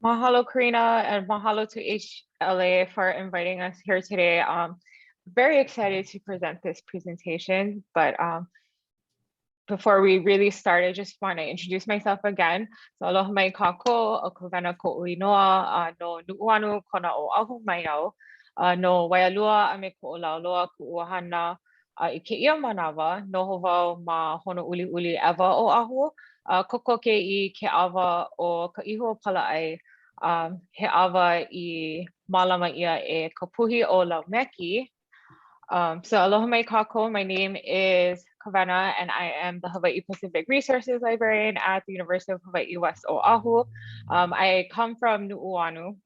Mahalo, Karina, and mahalo to HLA for inviting us here today. Very excited to present this presentation, but before we really start, I just want to introduce myself again. So aloha mai kako, o Kawena Komeiji, no Nuʻuanu, Kona Oʻahu maiau, no Waialua and Koʻolauloa kuʻuahana I keia manawa, noho wau ma Honouliuli ʻEwa Oʻahu, koko keʻi ke awa o ka iho palaʻai, he awa I mālama ia e ka puhi o Laumeki. So aloha mai kako, my name is Kawena and I am the Hawaiʻi-Pacific Resources Librarian at the University of Hawaiʻi West Oʻahu. I come from Nuʻuanu,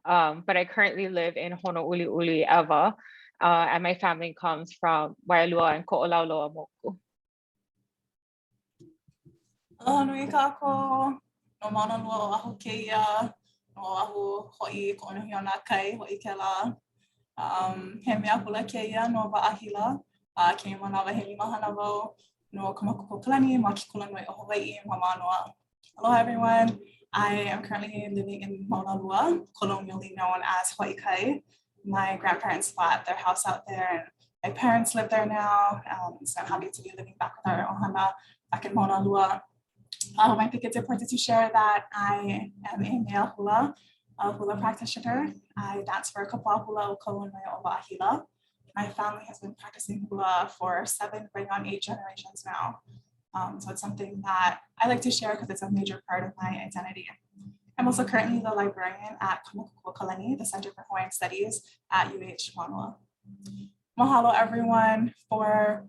but I currently live in Honouliuli ʻEwa, and my family comes from Waialua and Koʻolauloa moku. Aloha nui kako, no Mānoa Oʻahu keia, no Oʻahu hoʻi koʻonohiona kai hoʻi ke lā. He mea pula keia no wa'ahila, ke manawa he limahana wau no ka moku kalani ma ke kulanui o Hawaiʻi ma Mānoa. Aloha everyone, I am currently living in Honouliuli, colonially known as Hawaii Kai. My grandparents bought their house out there and my parents live there now. So I'm happy to be living back with our ohana back in Honouliuli. I think it's important to share that I am a mea hula, a hula practitioner. I dance for a kapua hula o Kauanui o Wa'ahila. My family has been practicing hula for 7 going on 8 generations now. So it's something that I like to share because it's a major part of my identity. I'm also currently the librarian at Kumu, the Center for Hawaiian Studies at Mānoa. Mahalo everyone for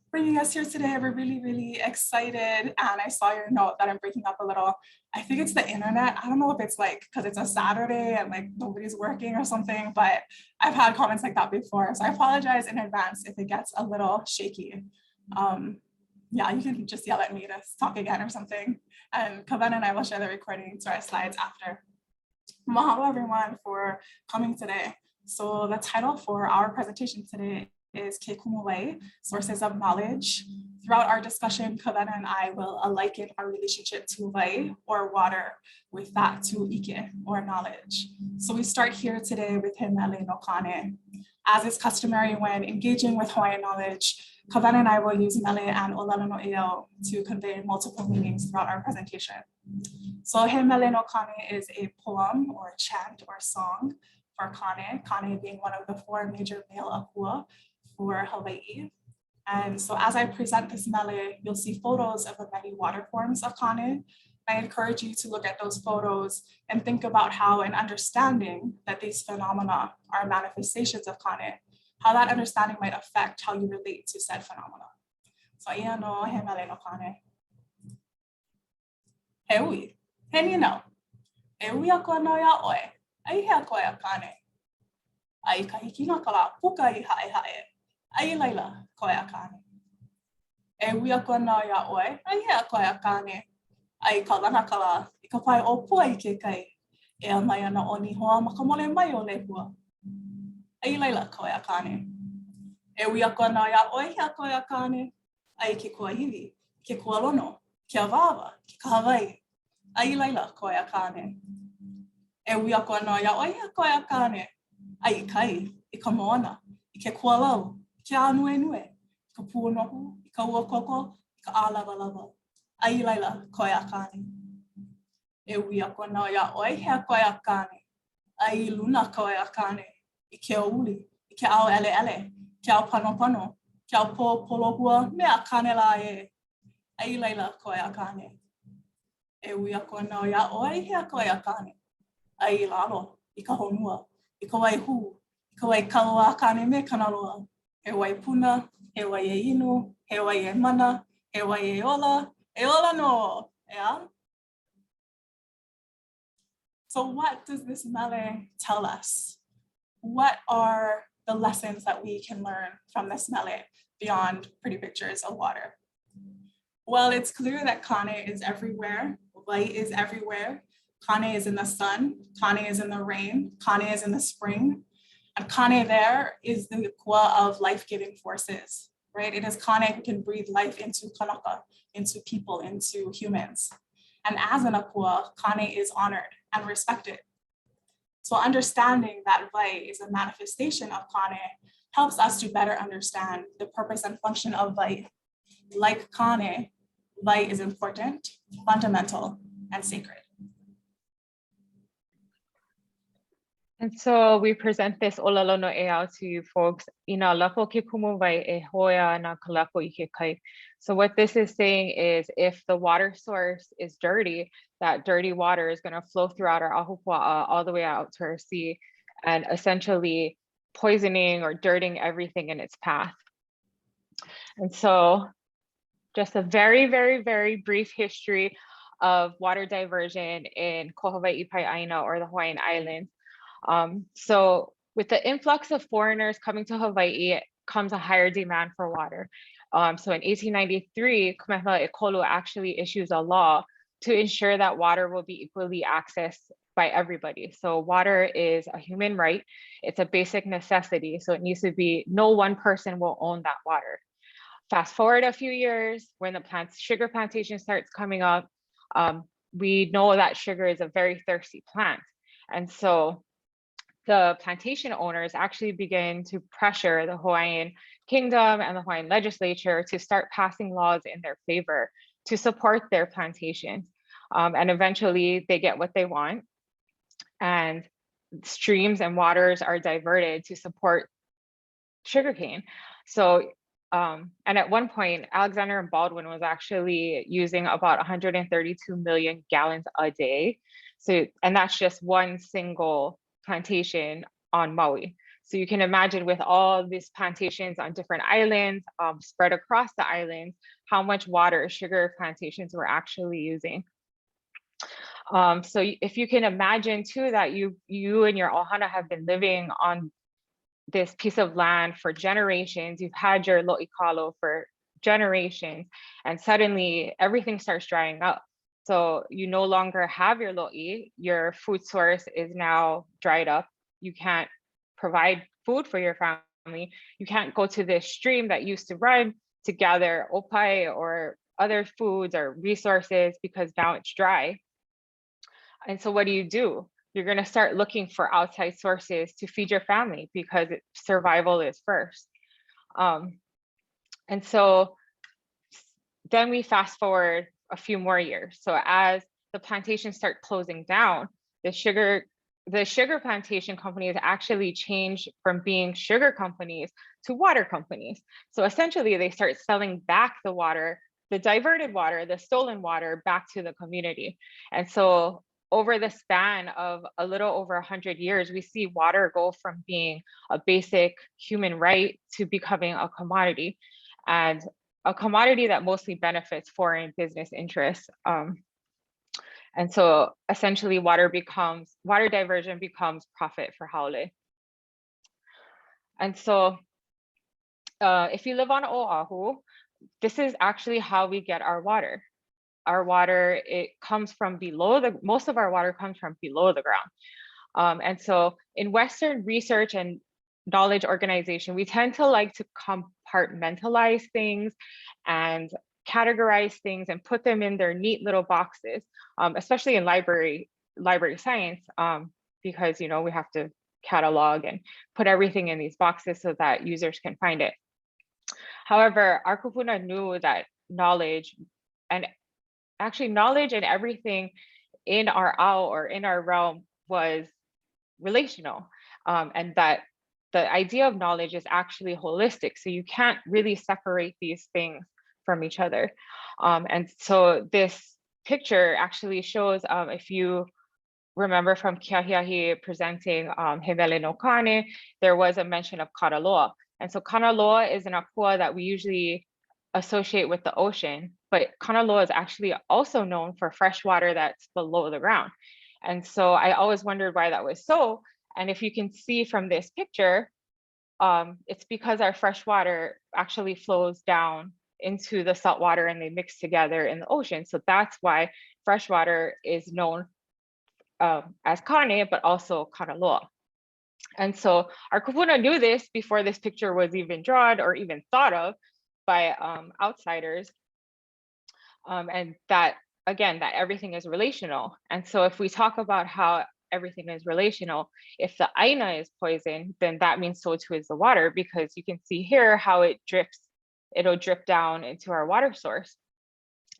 bringing us here today. We're really excited. And I saw your note that I'm breaking up a little. I think it's the internet. I don't know if it's like, because it's a Saturday and like nobody's working or something, but I've had comments like that before. So I apologize in advance if it gets a little shaky. Yeah, you can just yell at me to talk again or something. And Kawena and I will share the recording to our slides after. Mahalo everyone for coming today. So the title for our presentation today is Ke Kumu, Sources of Knowledge. Throughout our discussion, Kawena and I will liken our relationship to wai, or water, with that to ike, or knowledge. So we start here today with he mele no kane. As is customary when engaging with Hawaiian knowledge, Kawena and I will use mele and olelo no eo to convey multiple meanings throughout our presentation. So he mele no kane is a poem or chant or song for kane, kane being one of the 4 major male akua for Hawaii. And so as I present this mele, you'll see photos of the many water forms of kane. I encourage you to look at those photos and think about how an understanding that these phenomena are manifestations of kane, how that understanding might affect how you relate to said phenomena. So ia no he mele no kane. He ui, he ni no. E ui a koa no ia oe, ai he a koe a kane. Ai ka hikina ka la puka I hae. Ai laila koe a kane. E ui a koa no ia oe, ai he a koe a kane. Ai ka lana ka la, I ka pai o pua I ke kai. E a mai ana o ni hoa ma ka mole mai o le hua. Ai laila koe a kane. E ui a koa no ia oe he a koe a kane. Ai ke kuahiwi, ke kualono, ke awawa, ke kahawai. Ai laila koe a kane. E ui a koa no ia oe he a koe a kane. Ai kai, I ka moana, I ke kualau, ke ānuenue, I ka puanohu, I ka ua koko, I ka ālawalawa. Ai laila koe a kane. E ui a koa no ia oe he a koe a kane. Ai luna koe a kane. I ke auli, I ke ao ele, ke ao pano, ke ao polohua, me a kane la e. Ai laila koe a kane. E ui a koa no ia oe he a koe a kane. Ai lalo, I ka honua, I ka wai hu, I ka wai kau a kane me kanaloa. He wai puna, he wai e inu, he wai e mana, he wai e ola no, yeah? So what does this mele tell us? What are the lessons that we can learn from this mele beyond pretty pictures of water? Well, it's clear that kane is everywhere. Light is everywhere. Kane is in the sun. Kane is in the rain. Kane is in the spring. And kane there is the kua of life-giving forces, right? It is kane who can breathe life into kanaka, into people, into humans. And as an akua, kane is honored. and respect it. So understanding that wai is a manifestation of Kane helps us to better understand the purpose and function of wai. Like Kane, wai is important, fundamental, and sacred. And so we present this ʻōlelo no ʻea to you folks. Ina lapo ke kumu wai e hoia na kalako I ke kai. So what this is saying is if the water source is dirty, that dirty water is going to flow throughout our ahupua'a all the way out to our sea and essentially poisoning or dirting everything in its path. And so just a very, very, very brief history of water diversion in Ko Hawaii Pai ʻāina or the Hawaiian Islands. So with the influx of foreigners coming to Hawaii comes a higher demand for water. So in 1893, Kumu Oʻahu actually issues a law to ensure that water will be equally accessed by everybody. So water is a human right. It's a basic necessity. So it needs to be, no one person will own that water. Fast forward a few years when the sugar plantation starts coming up, we know that sugar is a very thirsty plant. And so the plantation owners actually begin to pressure the Hawaiian Kingdom and the Hawaiian legislature to start passing laws in their favor to support their plantations. And eventually they get what they want, and streams and waters are diverted to support sugarcane. So, and at one point, Alexander and Baldwin was actually using about 132 million gallons a day. So, and that's just one single plantation on Maui. So you can imagine with all these plantations on different islands spread across the islands, how much water sugar plantations were actually using. So if you can imagine too that you and your ohana have been living on this piece of land for generations, you've had your lo'ikalo for generations, and suddenly everything starts drying up. So you no longer have your lo'i, your food source is now dried up. You can't provide food for your family. You can't go to this stream that used to run to gather opai or other foods or resources because now it's dry. And so what do? You're going to start looking for outside sources to feed your family because survival is first. And so then we fast forward a few more years. So as the plantations start closing down, the sugar plantation companies actually change from being sugar companies to water companies. So essentially they start selling back the water, the diverted water, the stolen water back to the community. And so over the span of a little over 100 years, we see water go from being a basic human right to becoming a commodity, and a commodity that mostly benefits foreign business interests. And so essentially water diversion becomes profit for Haole. And so if you live on Oʻahu, this is actually how we get our water. Our water, it comes from most of our water comes from below the ground. And so in Western research and knowledge organization, we tend to like to compartmentalize things and categorize things and put them in their neat little boxes, especially in library science, because we have to catalog and put everything in these boxes so that users can find it. However, our kupuna knew that knowledge and everything in our ao or in our realm was relational, and that the idea of knowledge is actually holistic. So you can't really separate these things from each other. And so this picture actually shows, if you remember from Kiahiahi presenting He Mele no Kane, there was a mention of Kanaloa. And so Kanaloa is an akua that we usually associate with the ocean, but Kanaloa is actually also known for fresh water that's below the ground. And so I always wondered why that was so. And if you can see from this picture, it's because our fresh water actually flows down into the salt water and they mix together in the ocean. So that's why fresh water is known as Kane, but also Kanaloa. And so our kupuna knew this before this picture was even drawn or even thought of by outsiders, and that again, that everything is relational. And so if we talk about how everything is relational, if the ʻāina is poisoned, then that means so too is the water, because you can see here how it drips, it'll drip down into our water source.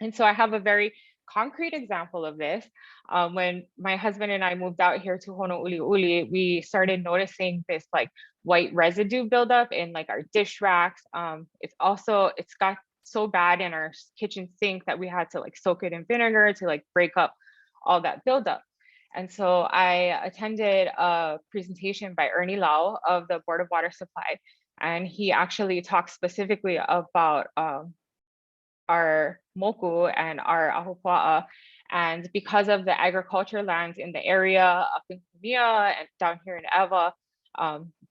And so I have a very concrete example of this. When my husband and I moved out here to Honouliuli, we started noticing this like white residue buildup in like our dish racks. It's got so bad in our kitchen sink that we had to like soak it in vinegar to like break up all that buildup. And so I attended a presentation by Ernie Lau of the Board of Water Supply, and he actually talked specifically about our moku and our ahupua'a. And because of the agriculture lands in the area up in Kumu and down here in ʻEwa,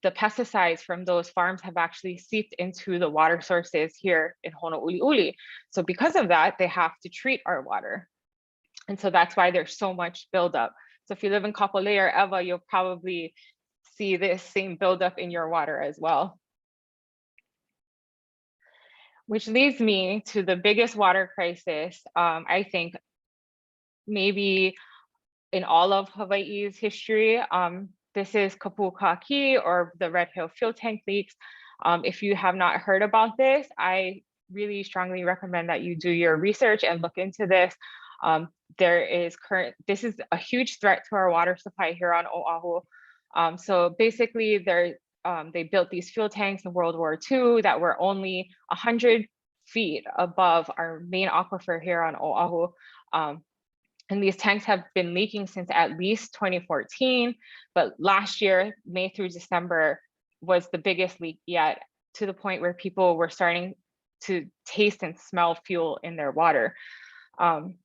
the pesticides from those farms have actually seeped into the water sources here in Honouliuli. So because of that, they have to treat our water. And so that's why there's so much buildup. So if you live in Kapolei or ʻEwa, you'll probably see this same buildup in your water as well. Which leads me to the biggest water crisis, I think, maybe in all of Hawaii's history. This is Kapukaki, or the Red Hill fuel tank leaks. If you have not heard about this, I really strongly recommend that you do your research and look into this. This is a huge threat to our water supply here on Oʻahu. So basically they built these fuel tanks in World War II that were only 100 feet above our main aquifer here on Oʻahu. And these tanks have been leaking since at least 2014, but last year, May through December, was the biggest leak yet, to the point where people were starting to taste and smell fuel in their water,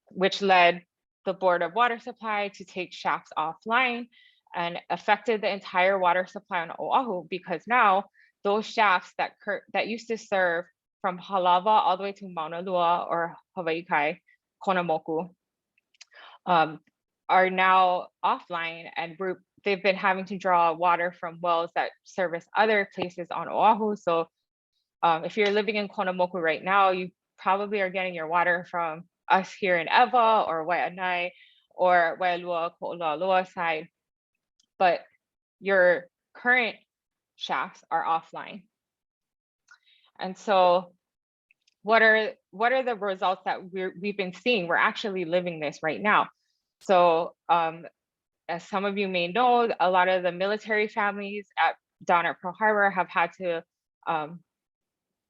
which led the Board of Water Supply to take shafts offline and affected the entire water supply on Oʻahu, because now those shafts that used to serve from Halawa all the way to Mauna Loa or Hawaii Kona moku, are now offline, and they've been having to draw water from wells that service other places on Oʻahu. So if you're living in Kona moku right now, you probably are getting your water from us here in ʻEwa or Waianae or Waialua, Koʻolauloa side, but your current shafts are offline. And so what are the results that we've been seeing? We're actually living this right now. So as some of you may know, a lot of the military families down at Pearl Harbor have had to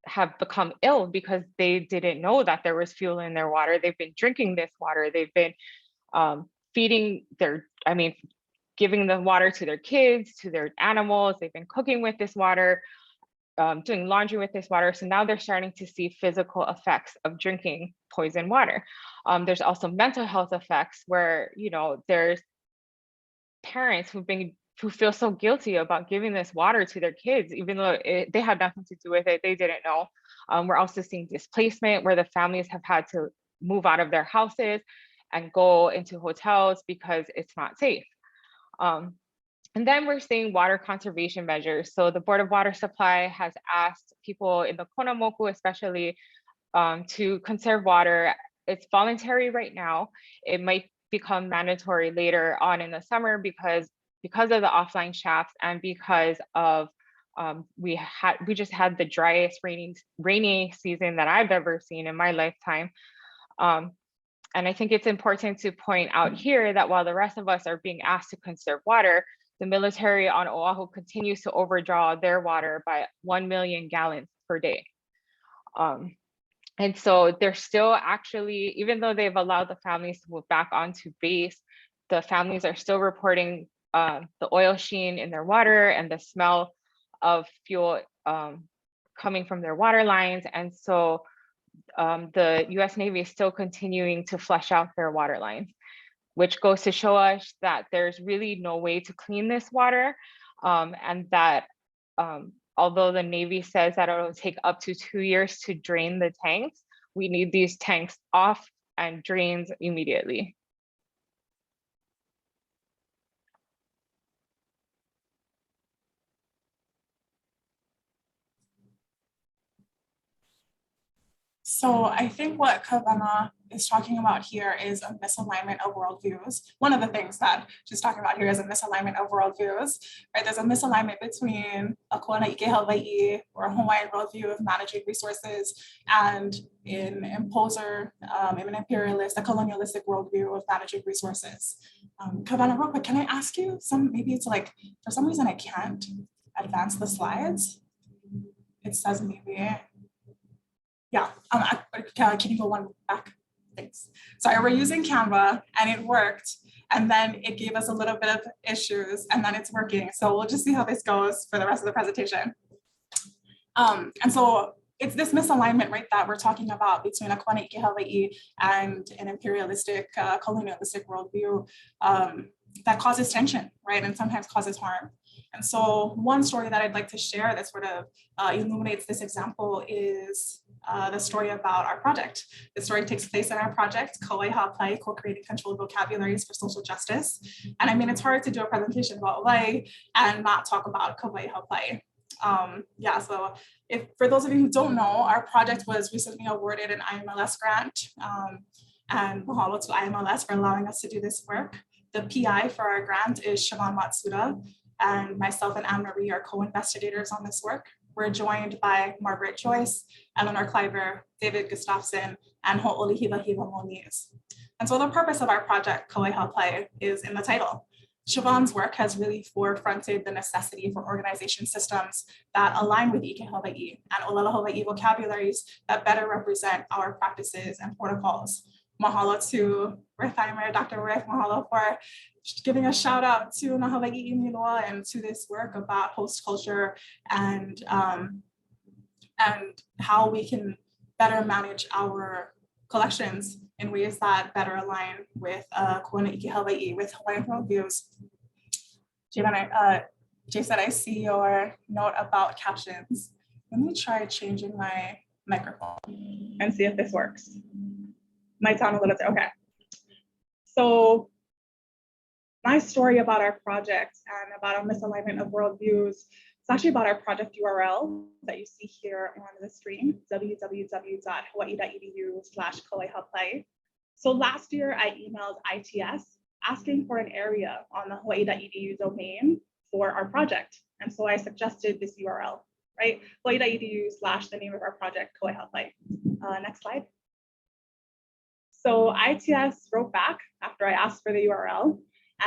have become ill because they didn't know that there was fuel in their water. They've been drinking this water. They've been giving the water to their kids, to their animals. They've been cooking with this water, doing laundry with this water. So now they're starting to see physical effects of drinking poison water. There's also mental health effects where, there's parents who feel so guilty about giving this water to their kids, even though they had nothing to do with it. They didn't know. We're also seeing displacement where the families have had to move out of their houses and go into hotels because it's not safe. And then we're seeing water conservation measures. So the Board of Water Supply has asked people in the Kona moku especially to conserve water. It's voluntary right now. It might become mandatory later on in the summer because of the offline shafts and because of we just had the driest rainy season that I've ever seen in my lifetime. And I think it's important to point out here that while the rest of us are being asked to conserve water, the military on Oʻahu continues to overdraw their water by 1 million gallons per day. And so they're still actually, even though they've allowed the families to move back onto base, the families are still reporting the oil sheen in their water and the smell of fuel coming from their water lines. And so the US Navy is still continuing to flush out their water lines, which goes to show us that there's really no way to clean this water, and that although the Navy says that it'll take up to 2 years to drain the tanks, we need these tanks off and drained immediately. So I think what Kawena is talking about here is a misalignment of worldviews. One of the things that she's talking about here is a misalignment of worldviews, right? There's a misalignment between a kuanaʻike Hawaiʻi or a Hawaiian worldview of managing resources and an imposer, an imperialist, a colonialistic worldview of managing resources. Kawena, real quick, can I ask you maybe it's like, for some reason I can't advance the slides. It says maybe, yeah, can you go one back? Thanks. Sorry, we're using Canva and it worked. And then it gave us a little bit of issues and then it's working. So we'll just see how this goes for the rest of the presentation. And so it's this misalignment, right, that we're talking about between a kuanaʻike Hawaiʻi and an imperialistic, colonialistic worldview that causes tension, right, and sometimes causes harm. And so one story that I'd like to share that sort of illuminates this example is the story about our project. The story takes place in our project, Kauai Co-Creating Controlled Vocabularies for Social Justice. And I mean, it's hard to do a presentation about Hawaii and not talk about Kauai. Yeah, so if for those of you who don't know, our project was recently awarded an IMLS grant, and mahalo to IMLS for allowing us to do this work. The PI for our grant is Siobhan Matsuda, and myself and Anne-Marie are co-investigators on this work. We're joined by Margaret Joyce, Eleanor Kleiber, David Gustafson, and Hoʻoulu Moniz. And so the purpose of our project, Kauai Hapai, is in the title. Siobhan's work has really forefronted the necessity for organization systems that align with Ike Hawaii and Olelo Hawaii vocabularies that better represent our practices and protocols. Mahalo to Ritheimer, Dr. Riff, mahalo for giving a shout out to Na Hawaii Miloa and to this work about host culture and how we can better manage our collections in ways that better align with kuanaʻike Hawaii, with Hawaiian worldviews. Jay said, I see your note about captions. Let me try changing my microphone and see if this works. Might sound a little, okay. So my story about our project and about a misalignment of worldviews, it's actually about our project URL that you see here on the screen, www.hawaii.edu/kauaihapai. So last year I emailed ITS asking for an area on the hawaii.edu domain for our project. And so I suggested this URL, right? hawaii.edu/ the name of our project, Kauai Hapai. Next slide. So ITS wrote back after I asked for the URL,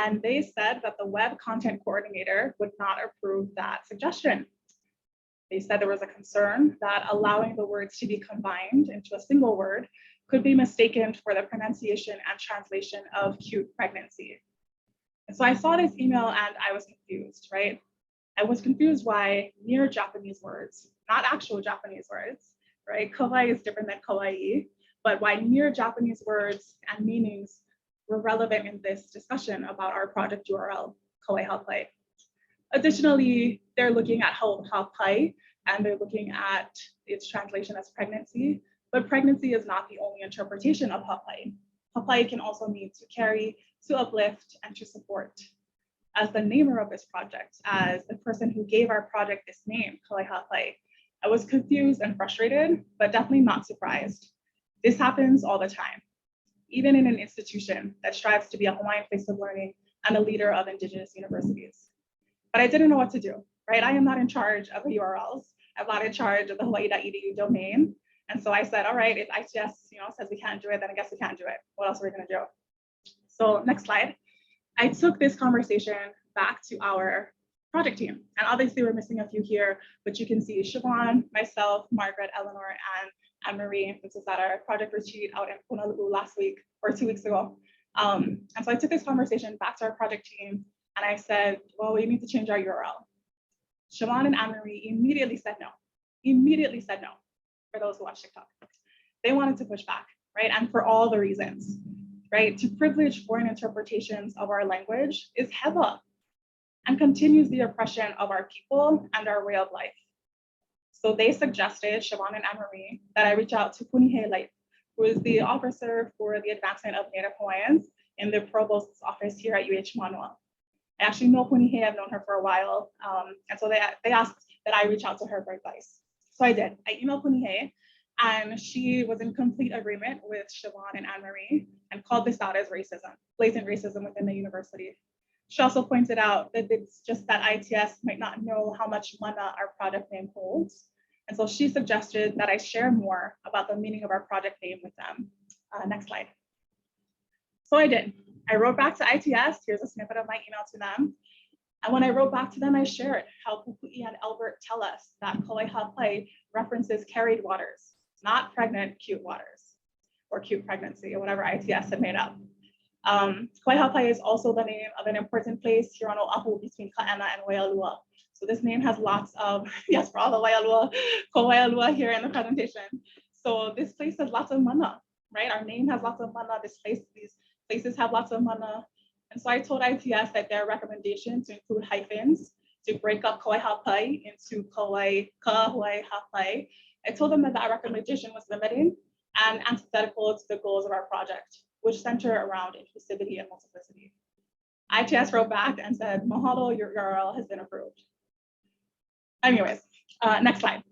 and they said that the web content coordinator would not approve that suggestion. They said there was a concern that allowing the words to be combined into a single word could be mistaken for the pronunciation and translation of cute pregnancy. And so I saw this email and I was confused, right? I was confused why near Japanese words, not actual Japanese words, right? Kawaii is different than kawaii, but why near Japanese words and meanings were relevant in this discussion about our project URL, Kauai Hapai. Additionally, they're looking at Hapai and they're looking at its translation as pregnancy, but pregnancy is not the only interpretation of Hapai. Hapai can also mean to carry, to uplift, and to support. As the namer of this project, as the person who gave our project this name, Kauai Hapai, I was confused and frustrated, but definitely not surprised. This happens all the time, even in an institution that strives to be a Hawaiian place of learning and a leader of Indigenous universities. But I didn't know what to do, right? I am not in charge of the URLs. I'm not in charge of the hawaii.edu domain. And so I said, all right, if ITS says we can't do it, then I guess we can't do it. What else are we gonna do? So next slide. I took this conversation back to our project team. And obviously we're missing a few here, but you can see Siobhan, myself, Margaret, Eleanor, and Anne-Marie. This was at our project retreat out in Honouliuli last week or 2 weeks ago. And so I took this conversation back to our project team and I said, well, we need to change our URL. Siobhan and Anne-Marie immediately said no, for those who watch TikTok. They wanted to push back, right? And for all the reasons, right? To privilege foreign interpretations of our language is hewa and continues the oppression of our people and our way of life. So they suggested, Siobhan and Anne-Marie, that I reach out to Punihe Light, who is the officer for the advancement of Native Hawaiians in the Provost's office here at UH Mānoa. I actually know Punihe, I've known her for a while. And so they asked that I reach out to her for advice. So I did. I emailed Punihe And she was in complete agreement with Siobhan and Anne-Marie and called this out as racism, blatant racism within the university. She also pointed out that it's just that ITS might not know how much mana our project name holds. And so she suggested that I share more about the meaning of our project name with them. Next slide. So I did. I wrote back to ITS. Here's a snippet of my email to them. And when I wrote back to them, I shared how Pukui and Albert tell us that Kauaihapai references carried waters, not pregnant cute waters or cute pregnancy or whatever ITS had made up. Kauaihapai is also the name of an important place here on Oʻahu between Kawena and Waialua. So this name has lots of, yes, for all the Waialua, Koʻolauloa here in the presentation. So this place has lots of mana, right? Our name has lots of mana. These places have lots of mana. And so I told ITS that their recommendation to include hyphens, to break up Kauaihapai into Kauaihapai. I told them that that recommendation was limiting and antithetical to the goals of our project, which center around inclusivity and multiplicity. ITS wrote back and said, mahalo, your URL has been approved. Anyways, next slide.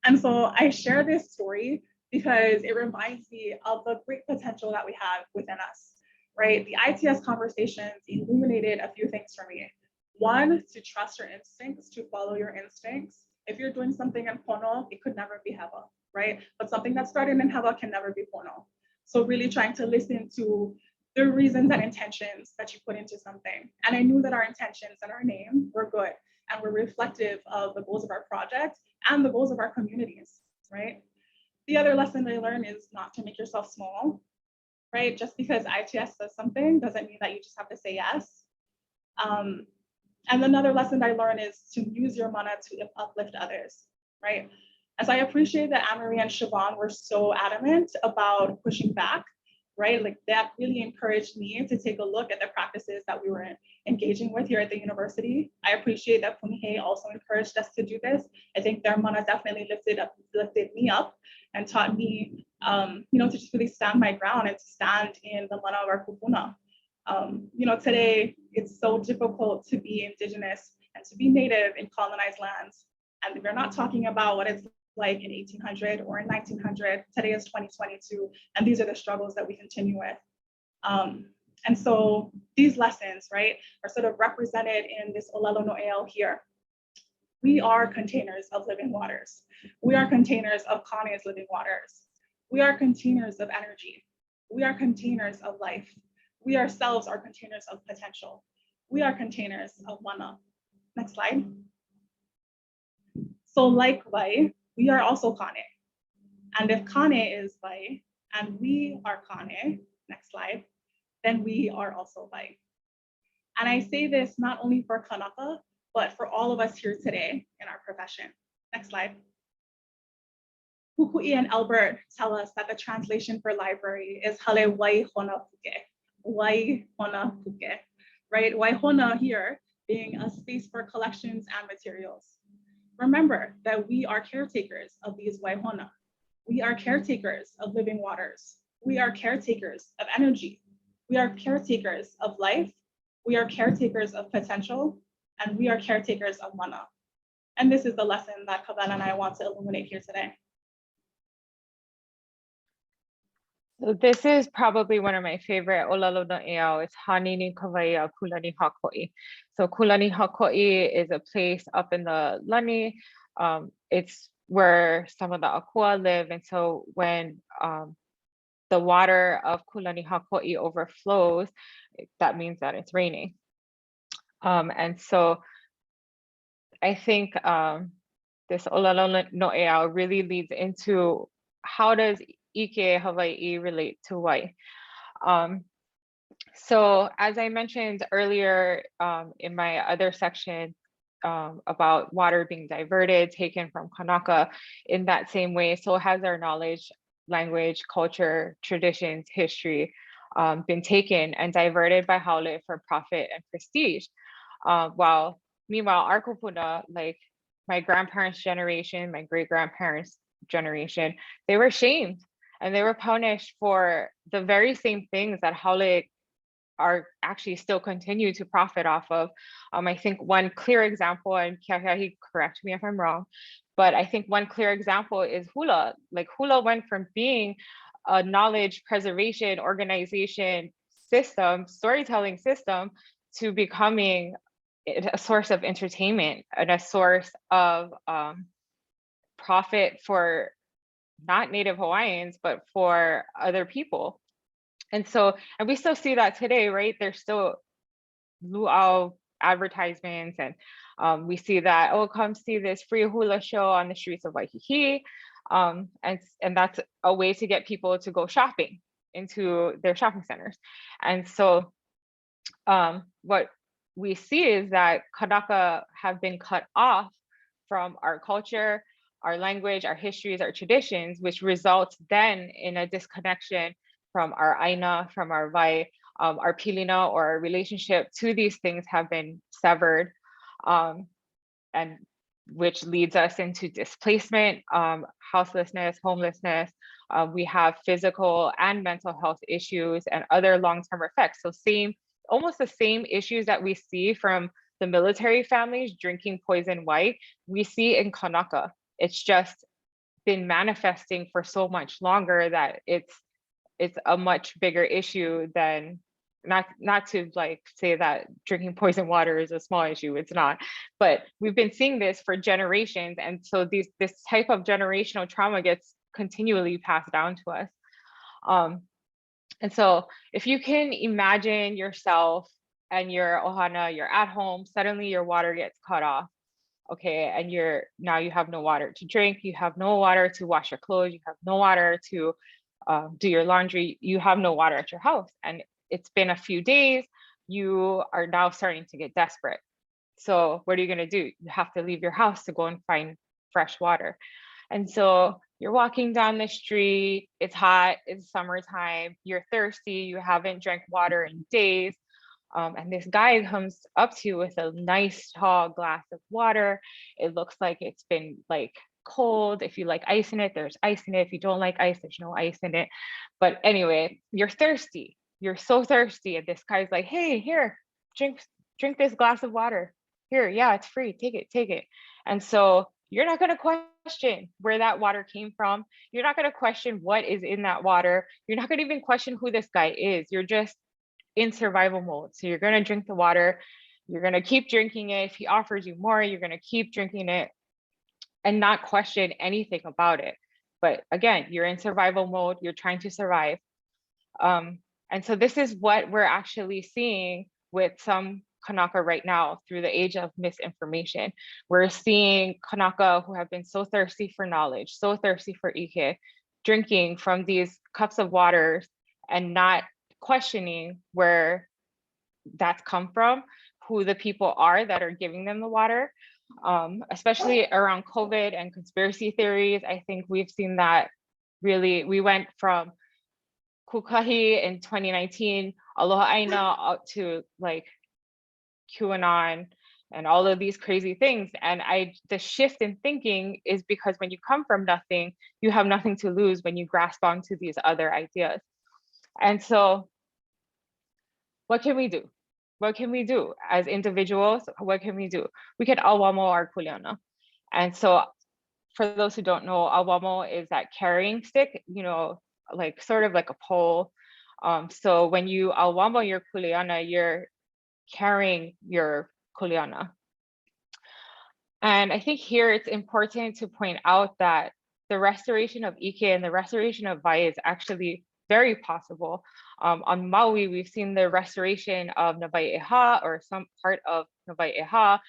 And so I share this story because it reminds me of the great potential that we have within us, right? The ITS conversations illuminated a few things for me. One, to trust your instincts, to follow your instincts. If you're doing something in Pono, it could never be Hewa, right? But something that started in Hewa can never be Pono. So really trying to listen to the reasons and intentions that you put into something. And I knew that our intentions and our name were good and were reflective of the goals of our project and the goals of our communities, right? The other lesson I learned is not to make yourself small, right? Just because ITS says something doesn't mean that you just have to say yes. And another lesson I learned is to use your mana to uplift others, right? As I appreciate that Anne-Marie and Siobhan were so adamant about pushing back, right? Like that really encouraged me to take a look at the practices that we were engaging with here at the university. I appreciate that Punihei also encouraged us to do this. I think their mana definitely lifted me up and taught me, to just really stand my ground and to stand in the mana of our kupuna. Today it's so difficult to be indigenous and to be native in colonized lands. And we're not talking about what it's like in 1800 or in 1900. Today is 2022, and these are the struggles that we continue with. And so these lessons, right, are sort of represented in this Olelo No'eau here. We are containers of living waters. We are containers of Kane's living waters. We are containers of energy. We are containers of life. We ourselves are containers of potential. We are containers of mana. Next slide. So like Wai, we are also Kane. And if Kane is Wai and we are Kane, next slide, then we are also Wai. And I say this not only for Kanaka, but for all of us here today in our profession. Next slide. Pukui and Albert tell us that the translation for library is Hale Wai Hona Puke. Wai Hona Puke, right? Wai Hona here being a space for collections and materials. Remember that we are caretakers of these waihona. We are caretakers of living waters. We are caretakers of energy. We are caretakers of life. We are caretakers of potential, and we are caretakers of mana. And this is the lesson that Kawena and I want to illuminate here today. So this is probably one of my favorite Olelo No'eau. It's Hanini Kawaia Kulani Hakoi. So Kulani Hakoi is a place up in the Lani. It's where some of the akua live. And so when the water of Kulani Hakoi overflows, that means that it's raining. And so I think this Olelo No'eau really leads into how does ʻIke Hawaii relate to Wai. So as I mentioned earlier in my other section about water being diverted, taken from Kanaka, in that same way, so has our knowledge, language, culture, traditions, history been taken and diverted by Haole for profit and prestige. Meanwhile, our kupuna, like my grandparents' generation, my great-grandparents' generation, they were shamed and they were punished for the very same things that Haole are actually still continue to profit off of. I think one clear example, and Kiahiahi, correct me if I'm wrong, but I think one clear example is hula. Like hula went from being a knowledge preservation organization system, storytelling system, to becoming a source of entertainment and a source of profit for not Native Hawaiians, but for other people. And so, and we still see that today, right? There's still luau advertisements, and we see that, oh, come see this free hula show on the streets of Waikiki. And that's a way to get people to go shopping into their shopping centers. And so what we see is that kanaka have been cut off from our culture, our language, our histories, our traditions, which results then in a disconnection from our ʻāina, from our wai, our pilina, or our relationship to these things have been severed, and which leads us into displacement, houselessness, homelessness. We have physical and mental health issues and other long-term effects. So almost the same issues that we see from the military families drinking poison white, we see in kanaka. It's just been manifesting for so much longer that it's a much bigger issue than, not to like say that drinking poison water is a small issue, it's not, but we've been seeing this for generations. And so this type of generational trauma gets continually passed down to us. And so if you can imagine yourself and your ohana, you're at home, suddenly your water gets cut off. Okay, and now you have no water to drink, you have no water to wash your clothes, you have no water to do your laundry, you have no water at your house. And it's been a few days, you are now starting to get desperate. So what are you gonna do? You have to leave your house to go and find fresh water. And so you're walking down the street, it's hot, it's summertime, you're thirsty, you haven't drank water in days. And this guy comes up to you with a nice tall glass of water. It looks like it's been like cold. If you like ice in it, there's ice in it. If you don't like ice, there's no ice in it. But anyway, you're thirsty. You're so thirsty. And this guy's like, hey, here, drink this glass of water. Here, yeah, it's free. Take it. And so you're not going to question where that water came from. You're not going to question what is in that water. You're not going to even question who this guy is. You're just in survival mode. So you're going to drink the water. You're going to keep drinking it. If he offers you more, you're going to keep drinking it and not question anything about it. But again, you're in survival mode. You're trying to survive. And so this is what we're actually seeing with some kanaka right now through the age of misinformation. We're seeing kanaka who have been so thirsty for knowledge, so thirsty for ʻike, drinking from these cups of waters and not questioning where that's come from, who the people are that are giving them the water, especially around COVID and conspiracy theories. I think we've seen that really, we went from kukahi in 2019, aloha ʻāina, out to like QAnon and all of these crazy things. And the shift in thinking is because when you come from nothing, you have nothing to lose when you grasp onto these other ideas. And so what can we do? What can we do as individuals? What can we do? We can awamo our kuleana. And so for those who don't know, awamo is that carrying stick, like sort of like a pole. So when you awamo your kuleana, you're carrying your kuleana. And I think here it's important to point out that the restoration of ʻike and the restoration of wai is actually very possible. On Maui, we've seen the restoration of Nawaiʻeha or some part of Nawaiʻeha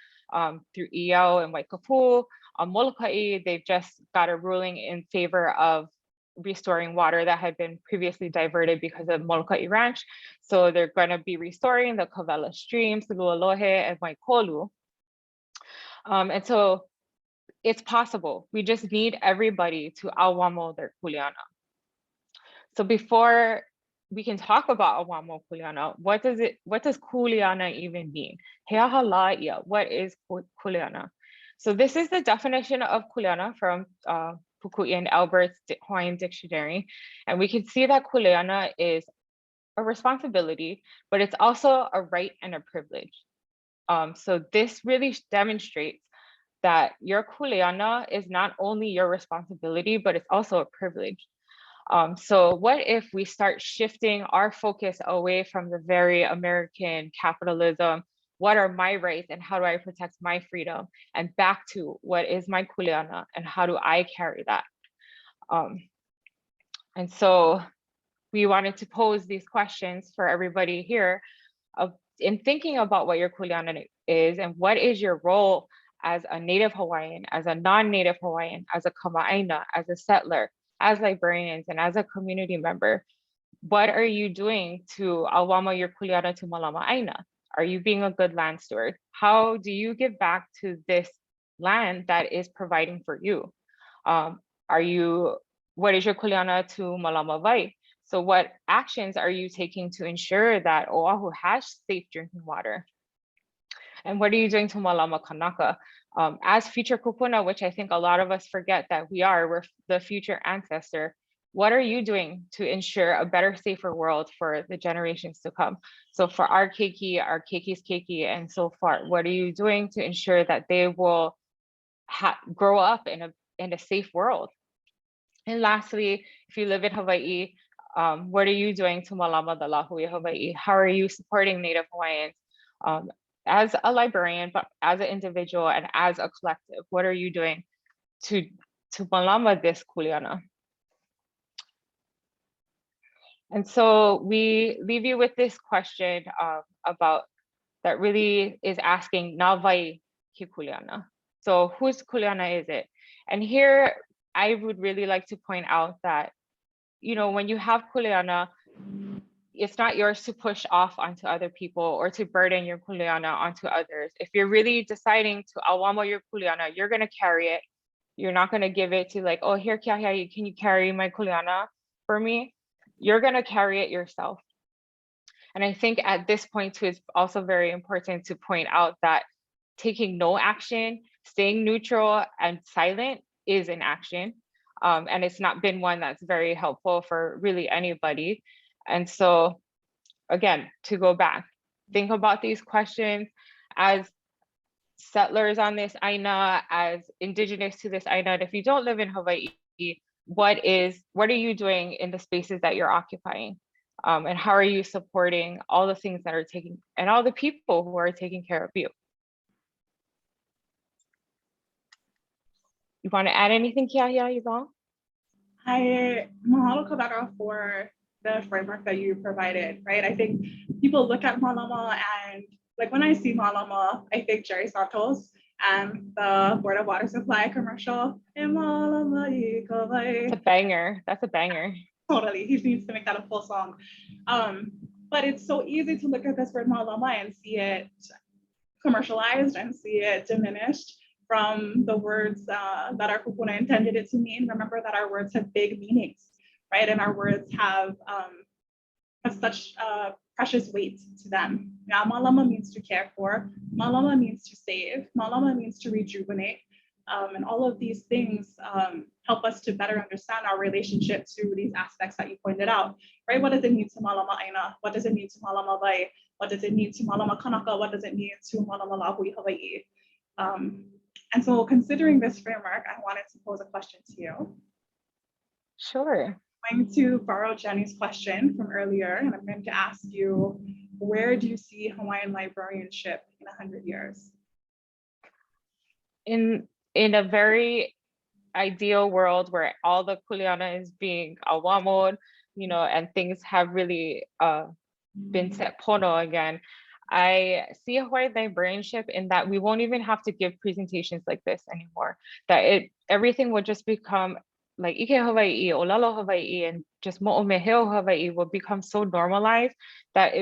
through Iao and Waikapu. On Molokai, they've just got a ruling in favor of restoring water that had been previously diverted because of Molokai Ranch. So they're going to be restoring the Kawela streams, Lualohe and Waikolu. And so it's possible. We just need everybody to awamo their kuleana. So before we can talk about awamo kuleana, what does kuleana even mean? Heaha la ia, what is kuleana? So this is the definition of kuleana from Puku'i and Albert's Hawaiian Dictionary. And we can see that kuleana is a responsibility, but it's also a right and a privilege. So this really demonstrates that your kuleana is not only your responsibility, but it's also a privilege. So what if we start shifting our focus away from the very American capitalism, what are my rights and how do I protect my freedom, and back to what is my kuleana and how do I carry that? And so we wanted to pose these questions for everybody here in thinking about what your kuleana is and what is your role as a Native Hawaiian, as a non-Native Hawaiian, as a kama'aina, as a settler, as librarians, and as a community member. What are you doing to awama your kuleana to malama aina? Are you being a good land steward? How do you give back to this land that is providing for you? What is your kuleana to malama vai? So what actions are you taking to ensure that Oʻahu has safe drinking water? And what are you doing to malama kanaka? As future kupuna, which I think a lot of us forget that we're the future ancestor, what are you doing to ensure a better, safer world for the generations to come? So for our keiki, our keiki's keiki, and so far, what are you doing to ensure that they will grow up in a safe world? And lastly, if you live in Hawaii, what are you doing to malama the lāhui Hawaii? How are you supporting Native Hawaiians as a librarian, but as an individual and as a collective? What are you doing to malama this kuleana? And so we leave you with this question about that really is asking na vai ki kuleana. So whose kuleana is it? And here I would really like to point out that, you know, when you have kuleana, it's not yours to push off onto other people or to burden your kuleana onto others. If you're really deciding to awama your kuleana, you're going to carry it. You're not going to give it to like, oh, here, Kiahiai, can you carry my kuleana for me? You're going to carry it yourself. And I think at this point too, it's also very important to point out that taking no action, staying neutral and silent is an action. And it's not been one that's very helpful for really anybody. And so again, to go back, think about these questions as settlers on this ʻāina, as indigenous to this ʻāina. And if you don't live in Hawaii, what are you doing in the spaces that you're occupying? And how are you supporting all the things that are and all the people who are taking care of you? You want to add anything, Kiahia, Yvonne? I mahalo kabaka for the framework that you provided, right? I think people look at malama and like when I see malama, I think Jerry Santos and the Board of Water Supply commercial. It's a banger. That's a banger. Totally, he needs to make that a full song. But it's so easy to look at this word malama and see it commercialized and see it diminished from the words that our kupuna intended it to mean. Remember that our words have big meanings, right? And our words have such precious weight to them. Now, malama means to care for, malama means to save, malama means to rejuvenate. And all of these things help us to better understand our relationship to these aspects that you pointed out, right? What does it mean to malama aina? What does it mean to malama vai? What does it mean to malama kanaka? What does it mean to malama lāhui Hawaii? And so considering this framework, I wanted to pose a question to you. Sure. I'm going to borrow Jenny's question from earlier, and I'm going to ask you, where do you see Hawaiian librarianship in 100 years? In a very ideal world where all the kuleana is being awamod, you know, and things have really been set pono again, I see Hawaii librarianship in that we won't even have to give presentations like this anymore. That everything will just become like Ike Hawaii, Olalo Hawaii, and just Mo'omeheo Hawaii will become so normalized that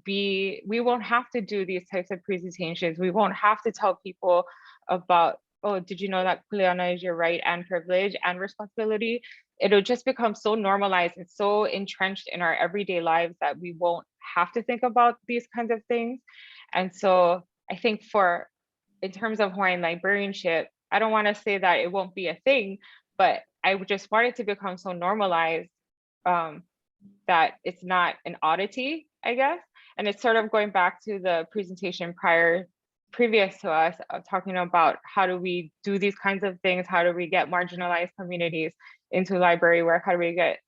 we won't have to do these types of presentations. We won't have to tell people about, oh, did you know that kuleana is your right and privilege and responsibility? It'll just become so normalized and so entrenched in our everyday lives that we won't have to think about these kinds of things. And so I think in terms of Hawaiian librarianship, I don't want to say that it won't be a thing, but I just want it to become so normalized that it's not an oddity, I guess. And it's sort of going back to the presentation previous to us, talking about how do we do these kinds of things? How do we get marginalized communities into library work? How do we get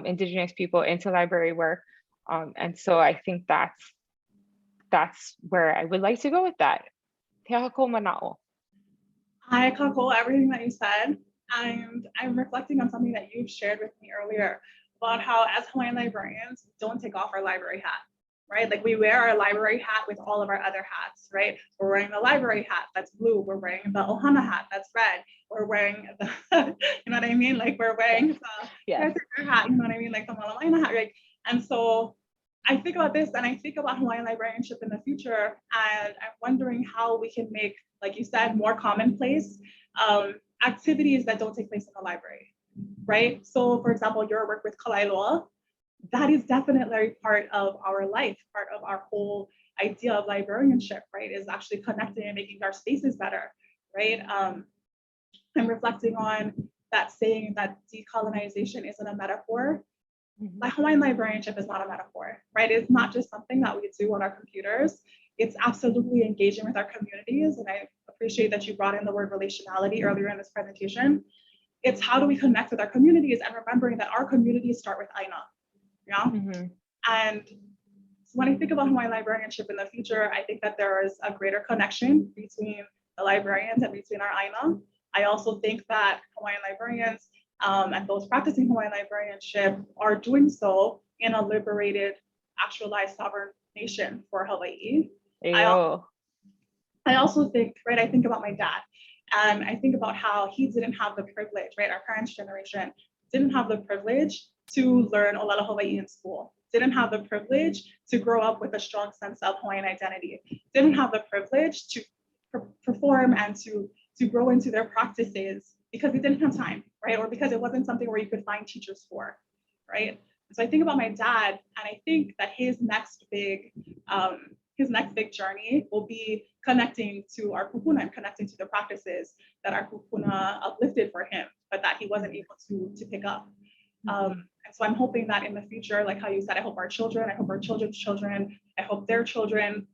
Indigenous people into library work? And so I think that's where I would like to go with that. Te ahako mana'o. I echo everything that you said. And I'm reflecting on something that you've shared with me earlier about how as Hawaiian librarians, don't take off our library hat, right? Like we wear our library hat with all of our other hats, right? We're wearing the library hat that's blue. We're wearing the ohana hat that's red. We're wearing the, you know what I mean? Like we're wearing the hat, you know what I mean? Like the malamaina hat, right? And so I think about this and I think about Hawaiian librarianship in the future, and I'm wondering how we can make, like you said, more commonplace activities that don't take place in the library, right? So for example, your work with Koʻolauloa, that is definitely part of our life, part of our whole idea of librarianship, right? Is actually connecting and making our spaces better, right? I'm reflecting on that saying that decolonization isn't a metaphor. Like Hawaiian librarianship is not a metaphor, right? It's not just something that we do on our computers. It's absolutely engaging with our communities. And I appreciate that you brought in the word relationality earlier in this presentation. It's how do we connect with our communities and remembering that our communities start with ʻāina, yeah? And so when I think about Hawaiian librarianship in the future, I think that there is a greater connection between the librarians and between our ʻāina. I also think that Hawaiian librarians and those practicing Hawaiian librarianship are doing so in a liberated, actualized sovereign nation for Hawaii. I also think, right, I think about my dad, and I think about how he didn't have the privilege, right? Our parents' generation didn't have the privilege to learn ʻōlelo Hawaii in school, didn't have the privilege to grow up with a strong sense of Hawaiian identity, didn't have the privilege to perform and to grow into their practices because they didn't have time, right? Or because it wasn't something where you could find teachers for, right? So I think about my dad, and I think that his next big journey will be connecting to our kupuna and connecting to the practices that our kupuna uplifted for him, but that he wasn't able to pick up. And so I'm hoping that in the future, like how you said, I hope our children, I hope our children's children, I hope their children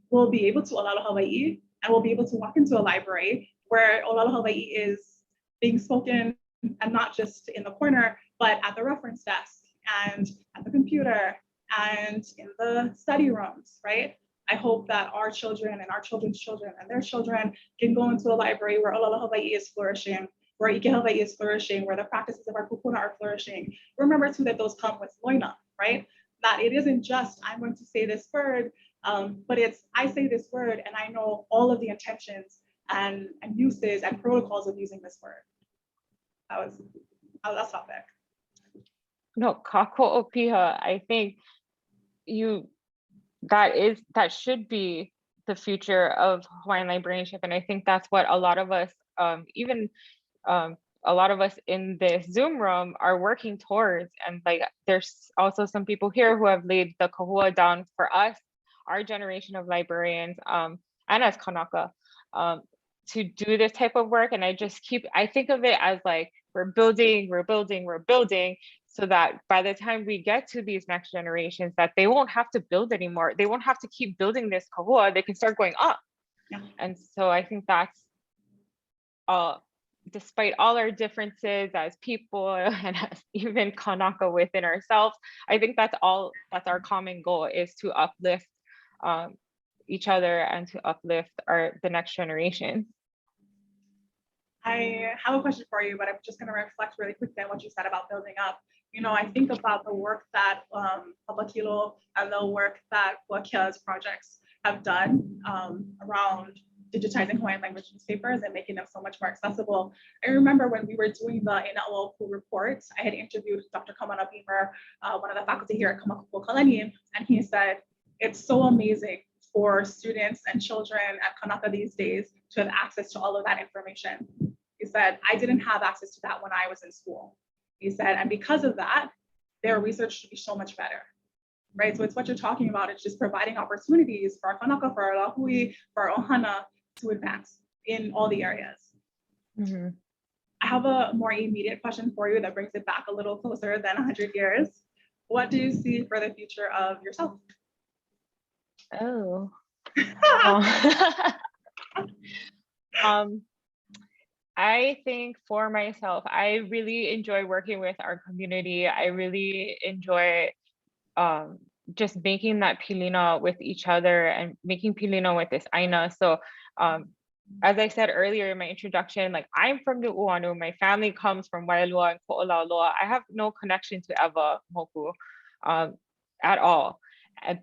will be able to ʻōlelo Hawaii and will be able to walk into a library where ʻōlelo Hawaii is being spoken, and not just in the corner, but at the reference desk and at the computer and in the study rooms, right? I hope that our children and our children's children and their children can go into a library where ʻōlelo Hawaii is flourishing, where ʻike Hawaii is flourishing, where the practices of our kupuna are flourishing. Remember too that those come with loina, right? That it isn't just, I'm going to say this word, but it's, I say this word and I know all of the intentions and uses and protocols of using this word. That's topic. No, ka koʻopiha, I think that should be the future of Hawaiian librarianship. And I think that's what a lot of us, a lot of us in this Zoom room are working towards. And like, there's also some people here who have laid the kahua down for us, our generation of librarians, and as Kanaka, to do this type of work. And I think of it as like, we're building, so that by the time we get to these next generations, that they won't have to build anymore. They won't have to keep building this kahua. They can start going up. Yeah. And so I think that's, despite all our differences as people and as even Kanaka within ourselves, I think that's our common goal, is to uplift each other and to uplift the next generation. I have a question for you, but I'm just going to reflect really quickly on what you said about building up. You know, I think about the work that Papakilo and the work that Kuakia's projects have done around digitizing Hawaiian language newspapers and making them so much more accessible. I remember when we were doing the Oʻahu report, I had interviewed Dr. Kamana Beamer, one of the faculty here at Kamakupo Kalani, and he said, it's so amazing for students and children at Kanaka these days to have access to all of that information. He said, I didn't have access to that when I was in school. He said, and because of that, their research should be so much better, right? So it's what you're talking about. It's just providing opportunities for our Kanaka, for our lāhui, for our ohana to advance in all the areas. I have a more immediate question for you that brings it back a little closer than 100 years. what do you see for the future of yourself? Oh. I think for myself, I really enjoy working with our community. I really enjoy just making that pilina with each other and making pilina with this ʻāina. So as I said earlier in my introduction, like I'm from Nuʻuanu, my family comes from Waialua and Koʻolauloa. I have no connection to ʻEwa moku at all.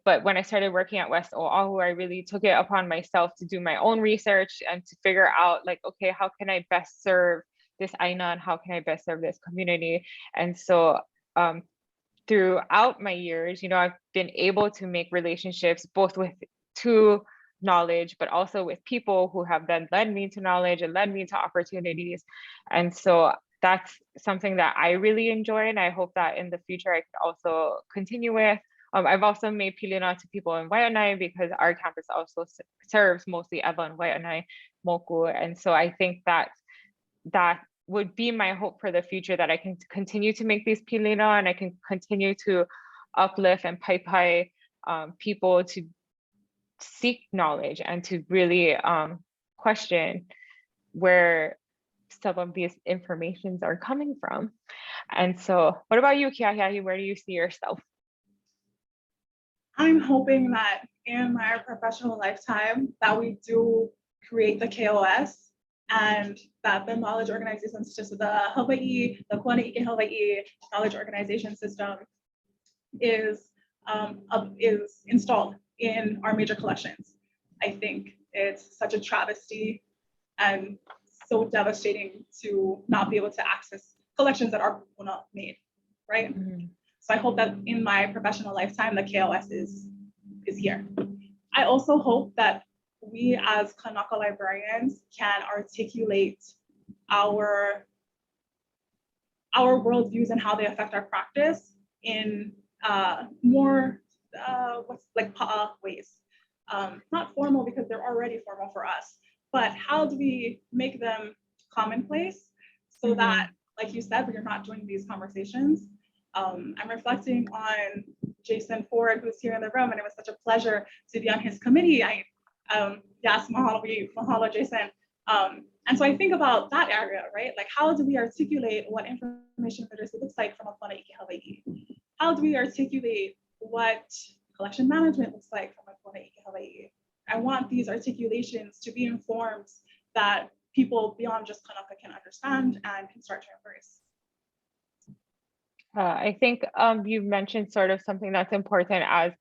But when I started working at West Oʻahu, I really took it upon myself to do my own research and to figure out like, okay, how can I best serve this ʻāina and how can I best serve this community? And so throughout my years, you know, I've been able to make relationships both with to knowledge, but also with people who have then led me to knowledge and led me to opportunities. And so that's something that I really enjoy. And I hope that in the future I can also continue with. I've also made pilina to people in Waianae because our campus also serves mostly ʻEwa and Waianae moku. And so I think that that would be my hope for the future, that I can continue to make these pilina and I can continue to uplift and paipai people to seek knowledge and to really question where some of these informations are coming from. And so what about you, Keahiahi? Where do you see yourself? I'm hoping that in my professional lifetime that we do create the KOS and that the knowledge organization system, the Hawaii, the kuanaʻike Hawaii knowledge organization system is installed in our major collections. I think it's such a travesty and so devastating to not be able to access collections that are made, right? Mm-hmm. So I hope that in my professional lifetime, the KOS is here. I also hope that we as Kanaka librarians can articulate our worldviews and how they affect our practice in more pa'a ways. Not formal because they're already formal for us, but how do we make them commonplace so mm-hmm. that, like you said, when you're not doing these conversations, I'm reflecting on Jason Ford, who's here in the room, and it was such a pleasure to be on his committee. Yes, mahalo, Jason. And so I think about that area, right? Like, how do we articulate what information literacy looks like from a kuanaʻike Hawaii? How do we articulate what collection management looks like from a kuanaʻike Hawaii? I want these articulations to be in forms that people beyond just Kanaka can understand and can start to embrace. I think you've mentioned sort of something that's important as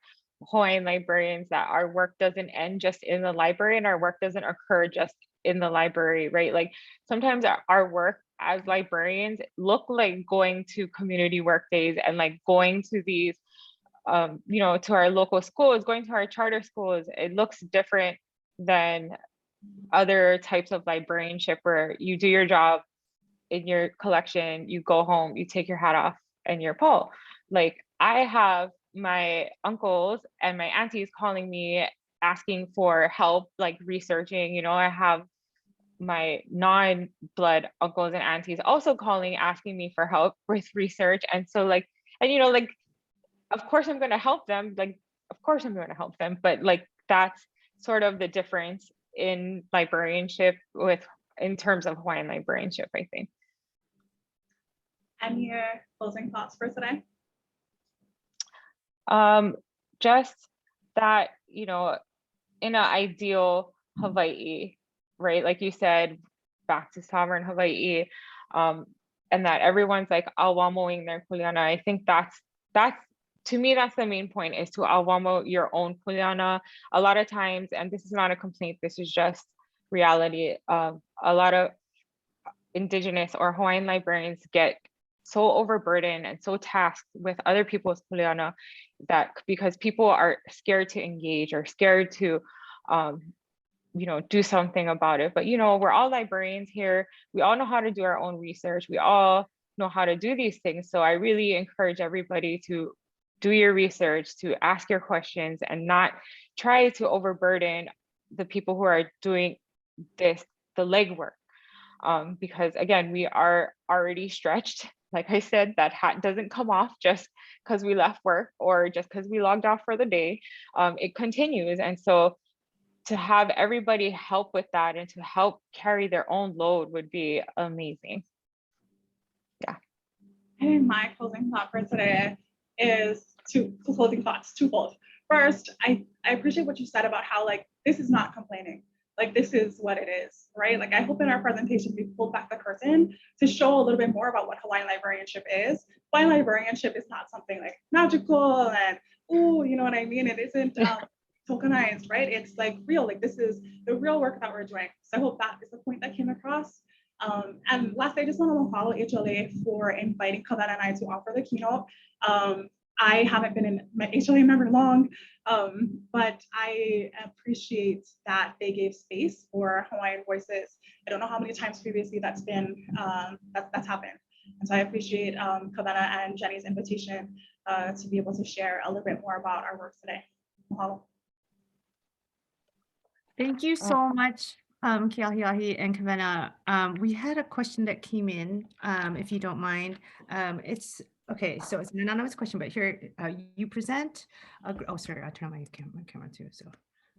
Hawaiian librarians, that our work doesn't end just in the library and our work doesn't occur just in the library, right? Like sometimes our work as librarians look like going to community work days and like going to these, you know, to our local schools, going to our charter schools. It looks different than other types of librarianship where you do your job in your collection, you go home, you take your hat off and your po. Like I have my uncles and my aunties calling me asking for help, like researching, you know, I have my non-blood uncles and aunties also calling, asking me for help with research. And so like, and you know, like, of course I'm going to help them. Like, of course I'm going to help them, but like, that's sort of the difference in librarianship in terms of Hawaiian librarianship, I think. And your closing thoughts for today? Just that, you know, in an ideal Hawaii, right? Like you said, back to sovereign Hawaii, and that everyone's like awamoing their kuleana. I think that's to me, that's the main point, is to awamo your own kuleana. A lot of times, and this is not a complaint, this is just reality. A lot of Indigenous or Hawaiian librarians get so overburdened and so tasked with other people's kuleana that because people are scared to engage or scared to, you know, do something about it. But, you know, we're all librarians here. We all know how to do our own research. We all know how to do these things. So I really encourage everybody to do your research, to ask your questions and not try to overburden the people who are doing the legwork. Because again, we are already stretched like I said, that hat doesn't come off just because we left work or just because we logged off for the day. It continues. And so to have everybody help with that and to help carry their own load would be amazing. Yeah. And my closing thought for today is twofold. First, I appreciate what you said about how like this is not complaining. Like this is what it is, right? Like I hope in our presentation we pulled back the curtain to show a little bit more about what Hawaiian librarianship is. Hawaiian librarianship is not something like magical and ooh, you know what I mean? It isn't tokenized, right? It's like real, like this is the real work that we're doing. So I hope that is the point that came across. And lastly, I just want to follow HLA for inviting Kawena and I to offer the keynote. I haven't been in my HLA member long, but I appreciate that they gave space for Hawaiian voices. I don't know how many times previously that's been that's happened. And so I appreciate Kawena and Jenny's invitation to be able to share a little bit more about our work today. Mahalo. Thank you so much, Keahiahi and Kawena. We had a question that came in, if you don't mind. It's okay, so it's an anonymous question, but here you present. Oh, sorry, I'll turn on my camera too, so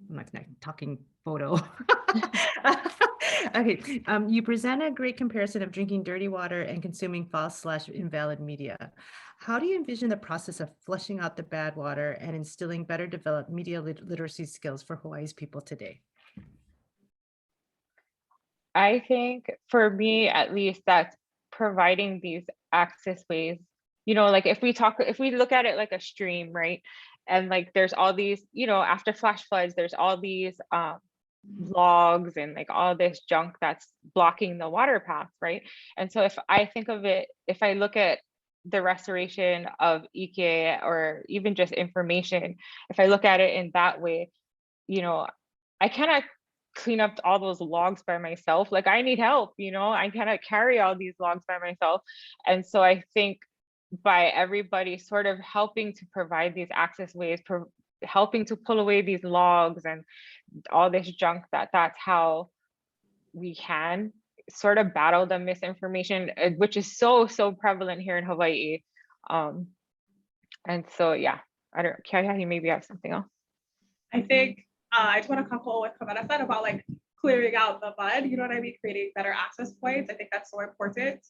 I'm not talking photo. Okay, you present a great comparison of drinking dirty water and consuming false/invalid media. How do you envision the process of flushing out the bad water and instilling better developed media literacy skills for Hawaii's people today? I think for me, at least, that's providing these access ways. You know, like if we look at it like a stream, right? And like there's all these, you know, after flash floods, there's all these logs and like all this junk that's blocking the water path, right? And so if I think of it, if I look at the restoration of ʻike or even just information, if I look at it in that way, you know, I cannot clean up all those logs by myself. Like I need help, you know, I cannot carry all these logs by myself. And so I think by everybody sort of helping to provide these access ways, helping to pull away these logs and all this junk, that's how we can sort of battle the misinformation, which is so prevalent here in Hawaii. And so, yeah, I don't know, Keahiahi, maybe have something else. I think I just want to couple what Kawena said about like clearing out the mud, you know what I mean? Creating better access points. I think that's so important.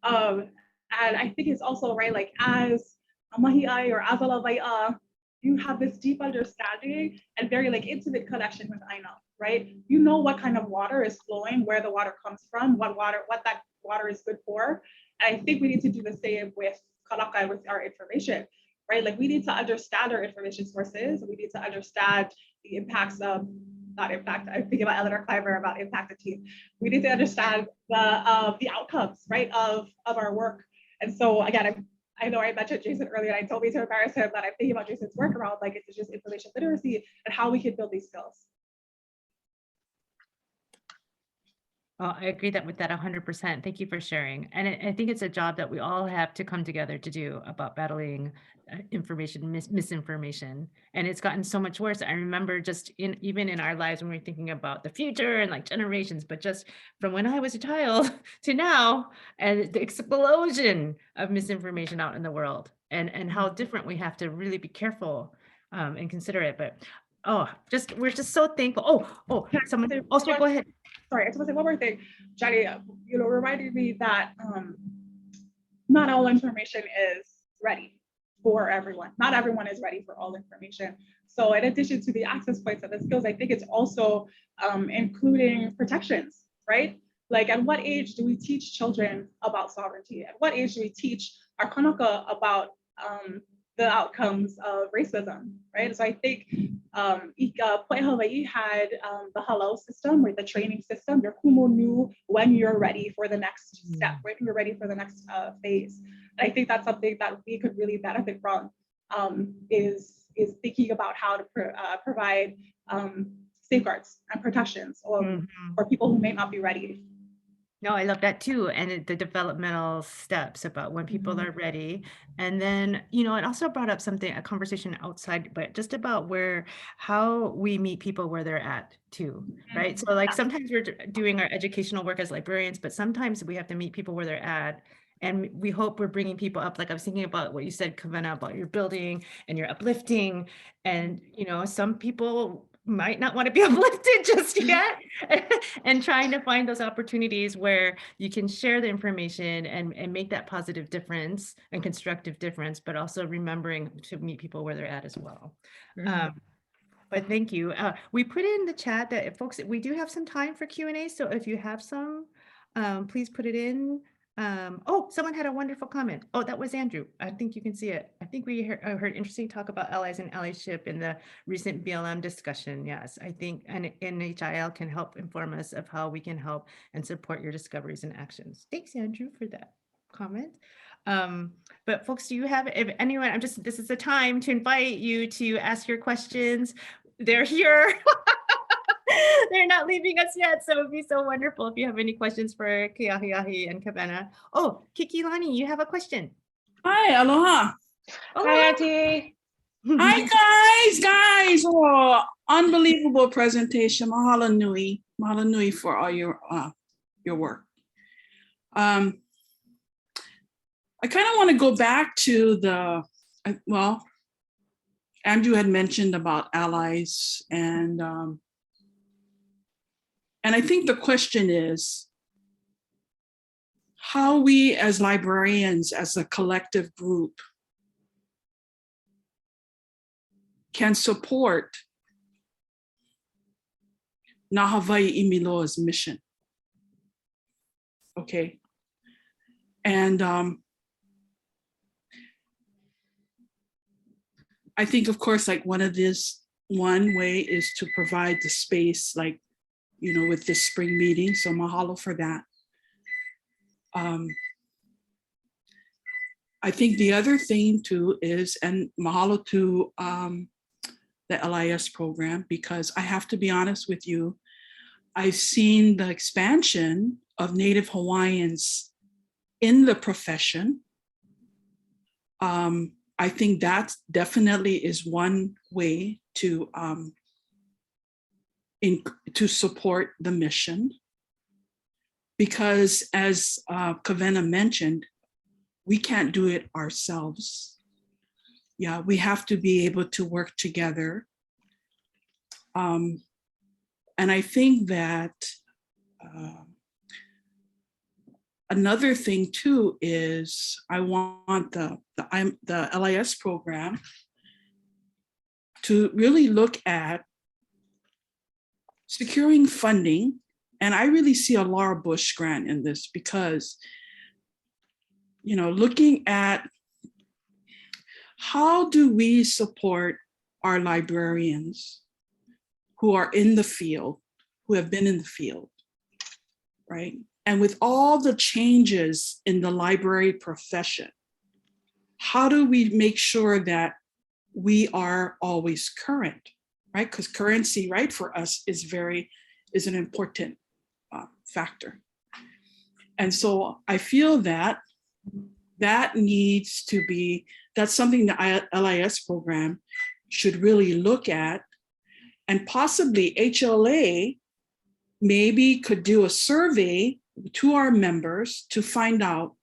And I think it's also right, like as a mahi'ai or as a lawai'a, you have this deep understanding and very like intimate connection with ʻāina, right? You know what kind of water is flowing, where the water comes from, what that water is good for. And I think we need to do the same with kalaka, with our information, right? Like we need to understand our information sources. We need to understand the impacts of, not impact, I'm thinking about Eleanor Cliver about impact of teeth. We need to understand the outcomes, right, of our work. And so again, I know I mentioned Jason earlier, and I told me to embarrass him that I'm thinking about Jason's work around like it's just information literacy and how we can build these skills. Oh, I agree with that 100%. Thank you for sharing. And I think it's a job that we all have to come together to do about battling misinformation. And it's gotten so much worse. I remember just even in our lives when we're thinking about the future and like generations, but just from when I was a child to now, and the explosion of misinformation out in the world, and how different we have to really be careful and considerate. But we're just so thankful. Someone also go ahead. Sorry, I just want to say one more thing, Jenny, you know, reminding me that not all information is ready for everyone. Not everyone is ready for all information. So in addition to the access points and the skills, I think it's also including protections, right? Like at what age do we teach children about sovereignty? At what age do we teach our kanaka about the outcomes of racism, right? So I think Poe Hawaii had the hello system, or the training system. Your kumu knew when you're ready for the next step, when you're ready for the next phase. And I think that's something that we could really benefit from, is thinking about how to provide safeguards and protections for people who may not be ready. No, I love that too. And the developmental steps about when people are ready. And then, you know, it also brought up a conversation outside, but just about how we meet people where they're at too, right? So like sometimes we're doing our educational work as librarians, but sometimes we have to meet people where they're at And we hope we're bringing people up. Like I was thinking about what you said, Kawena, about your building and your uplifting. And, you know, some people might not want to be uplifted just yet, and trying to find those opportunities where you can share the information and make that positive difference and constructive difference, but also remembering to meet people where they're at as well. But thank you. We put in the chat that folks, we do have some time for Q&A. So if you have some, please put it in. Oh, someone had a wonderful comment. Oh, that was Andrew. I think you can see it. I think we heard interesting talk about allies and allyship in the recent BLM discussion. Yes, I think NHIL can help inform us of how we can help and support your discoveries and actions. Thanks, Andrew, for that comment. But folks, do you have, if anyone, this is the time to invite you to ask your questions. They're here. They're not leaving us yet, so it'd be so wonderful if you have any questions for Keahiahi and Kawena. Oh, Kikilani, you have a question. Hi, aloha. Hi, Auntie. Hi, guys. Oh, unbelievable presentation. Mahalo nui. Mahalo nui for all your work. I kind of want to go back to the, well, Andrew had mentioned about allies, and I think the question is how we as librarians, as a collective group, can support Na Hawaiʻi Miloa's mission. Okay. And I think, of course, like one way is to provide the space, like, you know, with this spring meeting. So mahalo for that. I think the other thing too is, and mahalo to the LIS program, because I have to be honest with you, I've seen the expansion of Native Hawaiians in the profession. I think that definitely is one way to support the mission, because as Kawena mentioned, we can't do it ourselves. Yeah, we have to be able to work together. And I think that another thing too is I want the LIS program to really look at securing funding. And I really see a Laura Bush grant in this, because, you know, looking at how do we support our librarians who are in the field, who have been in the field, right? And with all the changes in the library profession, how do we make sure that we are always current, right? Because currency, right, for us is an important factor. And so I feel that needs to be, that's something the LIS program should really look at, and possibly HLA maybe could do a survey to our members to find out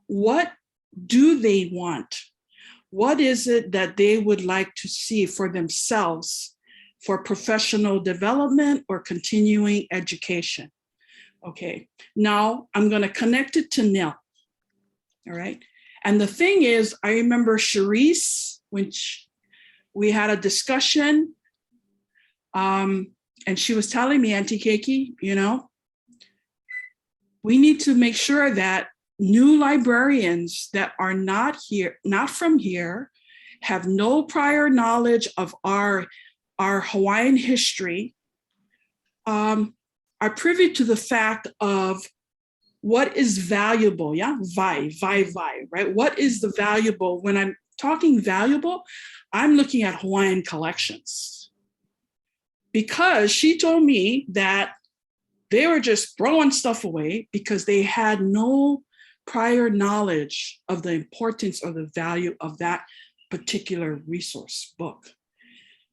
what do they want? What is it that they would like to see for themselves for professional development or continuing education? Okay, now I'm going to connect it to Nell. All right. And the thing is, I remember Charisse, which we had a discussion, and she was telling me, Auntie Keiki, you know, we need to make sure that new librarians that are not here, not from here, have no prior knowledge of our Hawaiian history, are privy to the fact of what is valuable, yeah, vai, right? What is the valuable? When I'm talking valuable, I'm looking at Hawaiian collections. Because she told me that they were just throwing stuff away because they had no prior knowledge of the importance or the value of that particular resource book.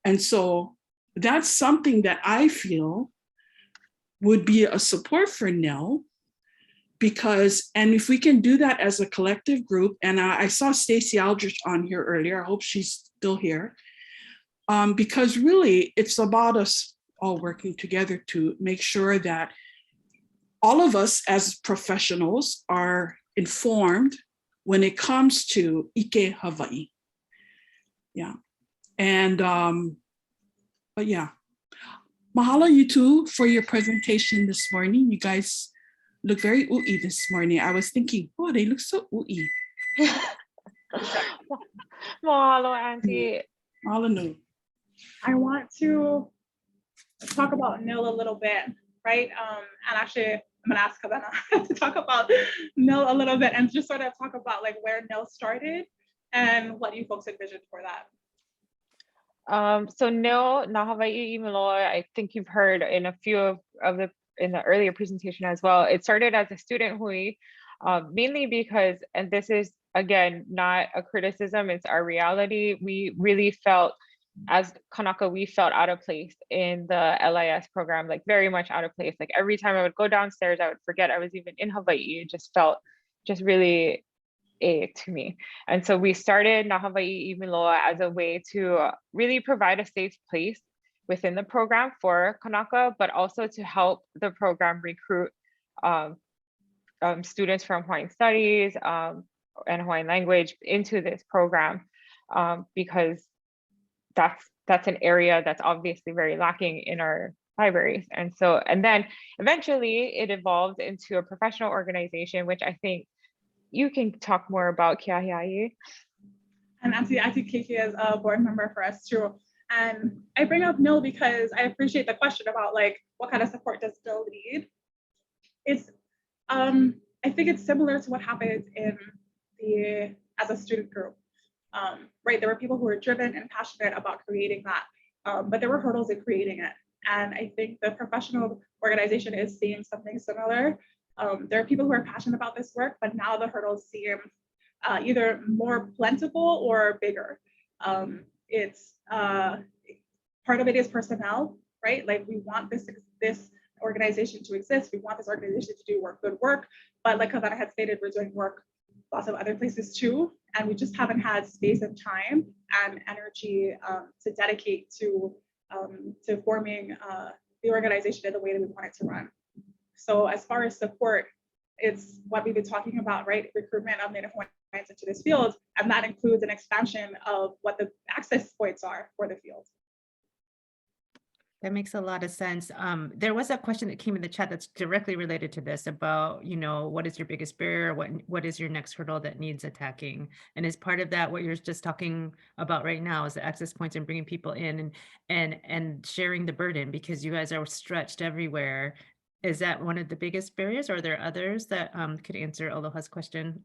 And so that's something that I feel would be a support for Nell, and if we can do that as a collective group, and I saw Stacey Aldrich on here earlier, I hope she's still here, because really it's about us all working together to make sure that all of us as professionals are informed when it comes to ʻike Hawaii. Yeah, and, but yeah. Mahalo you two for your presentation this morning. You guys look very ʻui this morning. I was thinking, oh, they look so ʻui. Mahalo, Auntie. Mahalo. I want to talk about NIL a little bit, right? And actually, I'm gonna ask Kawena to talk about NIL a little bit and just sort of talk about like where NIL started and what you folks envisioned for that. So NIL, Na Hawaiʻi Imiloa, I think you've heard in a few in the earlier presentation as well. It started as a student hui, mainly because, and this is again not a criticism, it's our reality. We really felt, as Kanaka, we felt out of place in the LIS program, like very much out of place. Like every time I would go downstairs, I would forget I was even in Hawaii. It just felt just really to me. And so we started Na Hawaiʻi Imiloa as a way to really provide a safe place within the program for Kanaka, but also to help the program recruit students from Hawaiian Studies and Hawaiian language into this program, because that's an area that's obviously very lacking in our libraries. And so, and then eventually it evolved into a professional organization, which I think you can talk more about, Kiahiai. And Auntie Kiki is a board member for us too. And I bring up NIL because I appreciate the question about like, what kind of support does NIL need? It's, I think it's similar to what happens as a student group, right? There were people who were driven and passionate about creating that, but there were hurdles in creating it. And I think the professional organization is seeing something similar. There are people who are passionate about this work, but now the hurdles seem either more plentiful or bigger. It's part of it is personnel, right? Like we want this organization to exist. We want this organization to do good work. But like Kawena had stated, we're doing work lots of other places too. And we just haven't had space and time and energy to dedicate to forming the organization in the way that we want it to run. So as far as support, it's what we've been talking about, right? Recruitment of Native Hawaiians into this field, and that includes an expansion of what the access points are for the field. That makes a lot of sense. There was a question that came in the chat that's directly related to this about, you know, what is your biggest barrier? What is your next hurdle that needs attacking? And as part of that, what you're just talking about right now is the access points and bringing people in and sharing the burden, because you guys are stretched everywhere. Is that one of the biggest barriers, or are there others that could answer Aloha's question?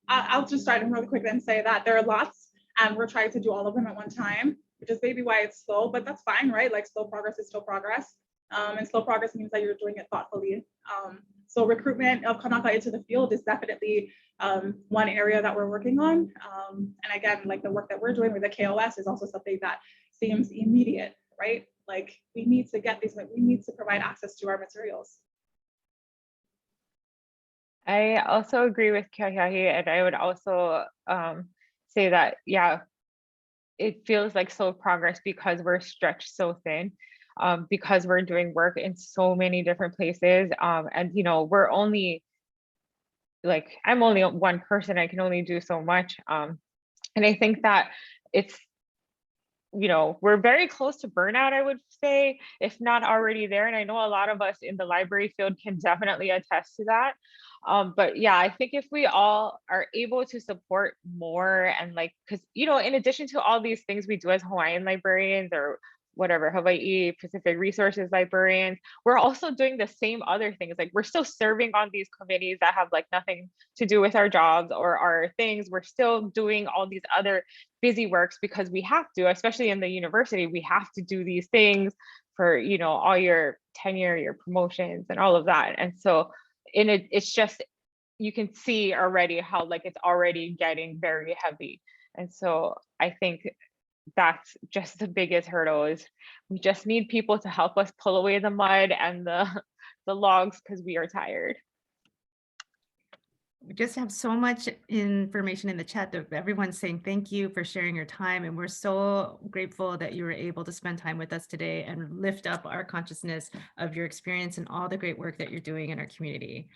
I'll just start really quick and say that there are lots, and we're trying to do all of them at one time, which is maybe why it's slow, but that's fine, right? Like slow progress is still progress. And slow progress means that you're doing it thoughtfully. So recruitment of Kanaka into the field is definitely one area that we're working on. And again, like the work that we're doing with the KOS is also something that seems immediate, right? Like we need to get these, we need to provide access to our materials. I also agree with Kiahiai, and I would also say that, yeah, it feels like slow progress because we're stretched so thin, because we're doing work in so many different places. And, you know, we're only like, I'm only one person, I can only do so much. And I think that it's, you know, we're very close to burnout, I would say, if not already there. And I know a lot of us in the library field can definitely attest to that. But yeah, I think if we all are able to support more and like, because, you know, in addition to all these things we do as Hawaiian librarians or whatever, Hawaii-Pacific Resources Librarians, we're also doing the same other things. Like we're still serving on these committees that have like nothing to do with our jobs or our things. We're still doing all these other busy works because we have to, especially in the university, we have to do these things for, you know, all your tenure, your promotions and all of that. And so it's just, you can see already how like it's already getting very heavy. And so I think that's just the biggest hurdle is we just need people to help us pull away the mud and the the logs because we are tired. We just have so much information in the chat that everyone's saying thank you for sharing your time. And we're so grateful that you were able to spend time with us today and lift up our consciousness of your experience and all the great work that you're doing in our community.